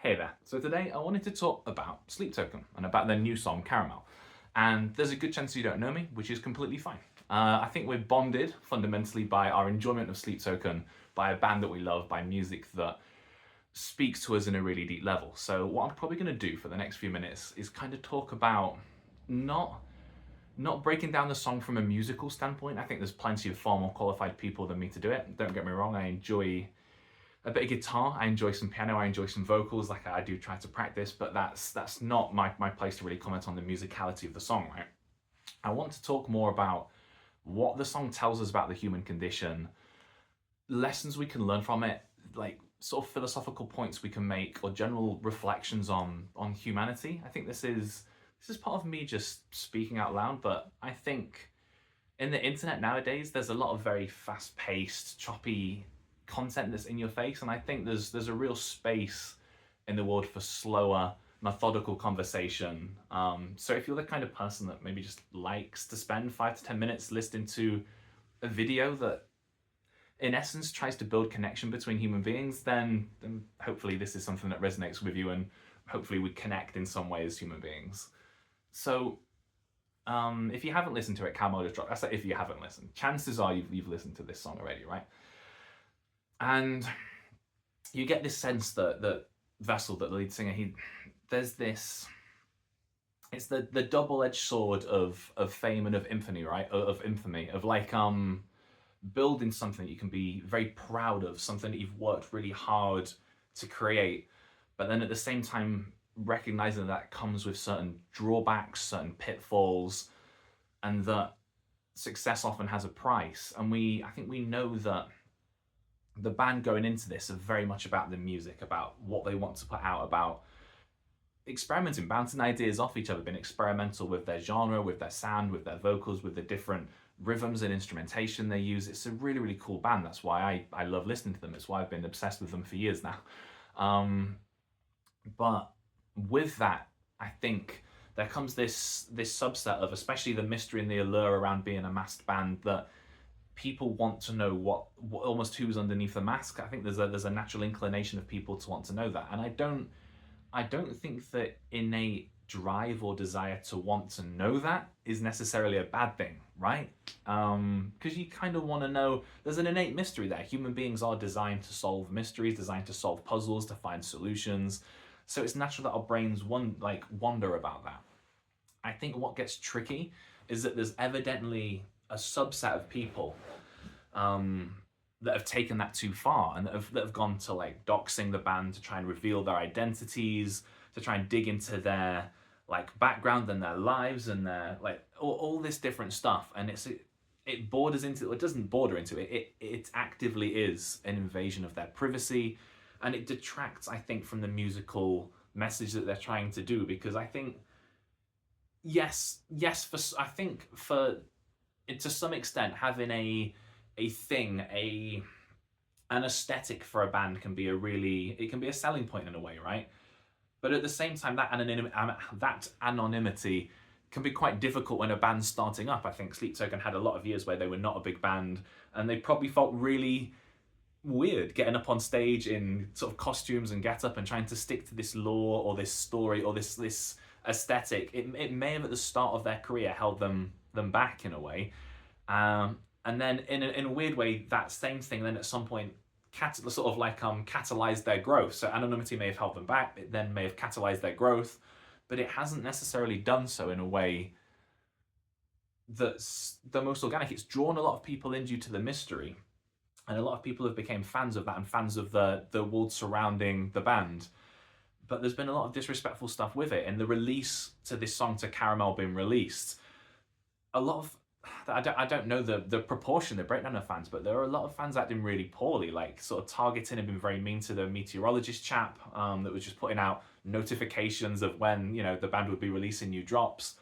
Hey there. So today I wanted to talk about Sleep Token and about their new song Caramel. And there's a good chance you don't know me, which is completely fine. I think we're bonded fundamentally by our enjoyment of Sleep Token, by a band that we love, by music that speaks to us in a really deep level. So what I'm probably going to do for the next few minutes is kind of talk about not not breaking down the song from a musical standpoint. I think there's plenty of far more qualified people than me to do it. Don't get me wrong, I enjoy a bit of guitar. I enjoy some piano. I enjoy some vocals. Like I do try to practice, but that's not my place to really comment on the musicality of the song, right? I want to talk more about what the song tells us about the human condition, lessons we can learn from it, like sort of philosophical points we can make, or general reflections on humanity. I think this is part of me just speaking out loud, but I think in the internet nowadays, there's a lot of very fast-paced, choppy content that's in your face, and I think there's a real space in the world for slower, methodical conversation. So if you're the kind of person that maybe just likes to spend 5 to 10 minutes listening to a video that, in essence, tries to build connection between human beings, then hopefully this is something that resonates with you, and hopefully we connect in some way as human beings. So if you haven't listened to it, Cal just dropped. I say if you haven't listened, chances are you've listened to this song already, right? And you get this sense that Vessel, that the lead singer, there's this. It's the double-edged sword of fame and of infamy, right? Of infamy, of like building something that you can be very proud of, something that you've worked really hard to create, but then at the same time recognizing that comes with certain drawbacks, certain pitfalls, and that success often has a price. And I think we know that the band going into this are very much about the music, about what they want to put out, about experimenting, bouncing ideas off each other, being experimental with their genre, with their sound, with their vocals, with the different rhythms and instrumentation they use. It's a really, really cool band. That's why I love listening to them. It's why I've been obsessed with them for years now. But with that, I think there comes this subset of, especially the mystery and the allure around being a masked band, that people want to know what almost who's underneath the mask. I think there's a natural inclination of people to want to know that, and I don't think that innate drive or desire to want to know that is necessarily a bad thing, right? Because you kind of want to know. There's an innate mystery there. Human beings are designed to solve mysteries, designed to solve puzzles, to find solutions. So it's natural that our brains wonder about that. I think what gets tricky is that there's evidently a subset of people that have taken that too far, and that have gone to like doxing the band to try and reveal their identities, to try and dig into their like background and their lives and their like all this different stuff. And it borders into, it doesn't border into it actively is an invasion of their privacy, and it detracts, I think, from the musical message that they're trying to do. Because I think yes, I think for to some extent having a thing, an aesthetic for a band can be it can be a selling point in a way, right? But at the same time, that anonymity can be quite difficult when a band's starting up. I think Sleep Token had a lot of years where they were not a big band, and they probably felt really weird getting up on stage in sort of costumes and get up and trying to stick to this lore or this story or this aesthetic. It may have at the start of their career held them back in a way. And then in a weird way, that same thing then at some point catalyzed their growth. So anonymity may have held them back, it then may have catalyzed their growth, but it hasn't necessarily done so in a way that's the most organic. It's drawn a lot of people in due to the mystery, and a lot of people have become fans of that and fans of the world surrounding the band. But there's been a lot of disrespectful stuff with it, and the release to this song, to Caramel, being released, a lot of I don't know the proportion, the breakdown of fans, but there are a lot of fans acting really poorly, like sort of targeting and being very mean to the meteorologist chap that was just putting out notifications of when the band would be releasing new drops.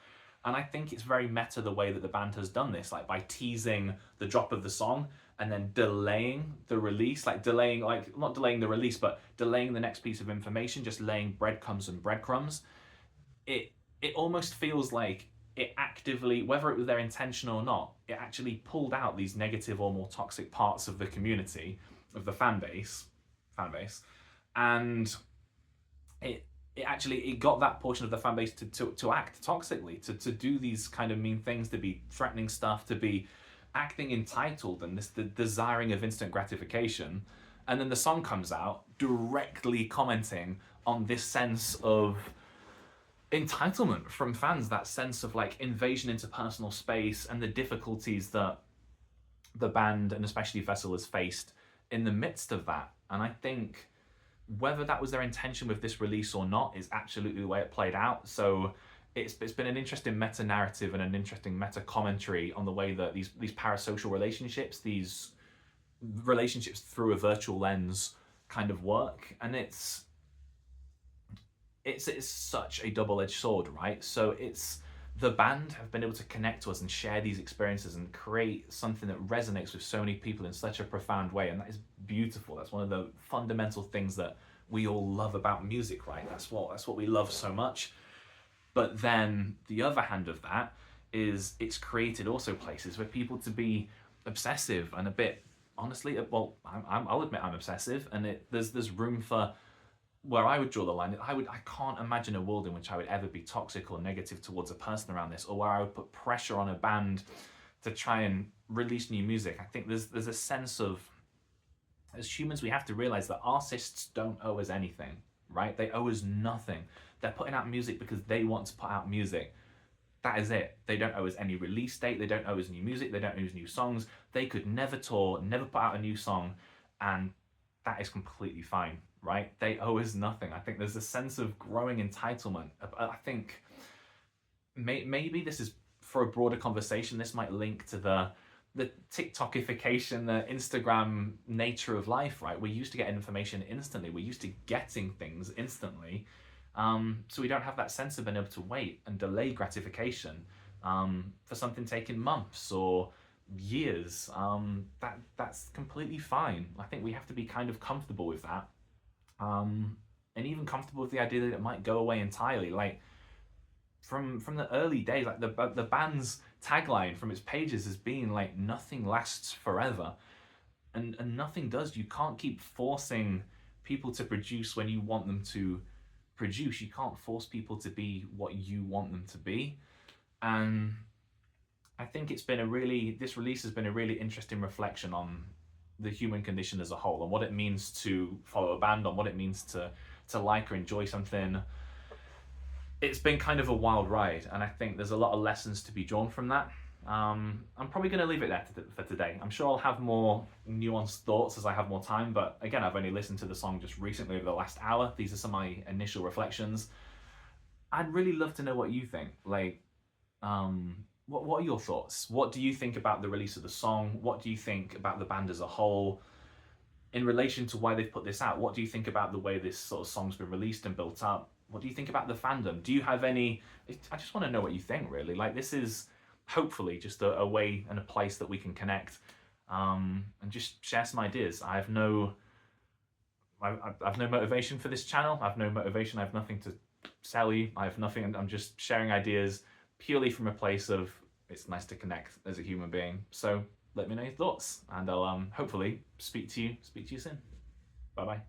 And I think it's very meta the way that the band has done this, like by teasing the drop of the song and then delaying the release, like not delaying the release, but delaying the next piece of information, just laying breadcrumbs and breadcrumbs. It almost feels like it actively, whether it was their intention or not, it actually pulled out these negative or more toxic parts of the community, of the fan base, and it it got that portion of the fan base to act toxically, to do these kind of mean things, to be threatening stuff, to be acting entitled and the desiring of instant gratification. And then the song comes out directly commenting on this sense of entitlement from fans, that sense of like invasion into personal space and the difficulties that the band and especially Vessel has faced in the midst of that. And I think whether that was their intention with this release or not is absolutely the way it played out. So it's been an interesting meta narrative and an interesting meta commentary on the way that these parasocial relationships, these relationships through a virtual lens, kind of work. And it's such a double-edged sword, right? So it's the band have been able to connect to us and share these experiences and create something that resonates with so many people in such a profound way, and that is beautiful. That's one of the fundamental things that we all love about music, right? That's what we love so much. But then the other hand of that is it's created also places where people to be obsessive and a bit, honestly, well, I'll admit I'm obsessive, and there's room for where I would draw the line. I can't imagine a world in which I would ever be toxic or negative towards a person around this, or where I would put pressure on a band to try and release new music. I think there's a sense of, as humans, we have to realize that artists don't owe us anything, right? They owe us nothing. They're putting out music because they want to put out music. That is it. They don't owe us any release date. They don't owe us new music. They don't owe us new songs. They could never tour, never put out a new song, and that is completely fine, right? They owe us nothing. I think there's a sense of growing entitlement. I think maybe this is for a broader conversation. This might link to the TikTokification, the Instagram nature of life, right? We used to get information instantly. We're used to getting things instantly. So we don't have that sense of being able to wait and delay gratification for something taking months or years. That's completely fine. I think we have to be kind of comfortable with that. And even comfortable with the idea that it might go away entirely. Like from the early days, like the band's tagline from its pages has been like, nothing lasts forever, and nothing does. You can't keep forcing people to produce when you want them to produce. You can't force people to be what you want them to be. And I think this release has been a really interesting reflection on the human condition as a whole, and what it means to follow a band, on what it means to like or enjoy something. It's been kind of a wild ride, and I think there's a lot of lessons to be drawn from that. I'm probably going to leave it there for today. I'm sure I'll have more nuanced thoughts as I have more time, but again, I've only listened to the song just recently over the last hour. These are some of my initial reflections. I'd really love to know what you think. Like, what are your thoughts? What do you think about the release of the song? What do you think about the band as a whole? In relation to why they've put this out, what do you think about the way this sort of song's been released and built up? What do you think about the fandom? Do you have any... I just want to know what you think, really. Like, this is hopefully just a way and a place that we can connect and just share some ideas. I've no motivation for this channel. I have no motivation. I have nothing to sell you. I have nothing. I'm just sharing ideas purely from a place of, it's nice to connect as a human being. So let me know your thoughts, and I'll hopefully speak to you soon. Bye bye.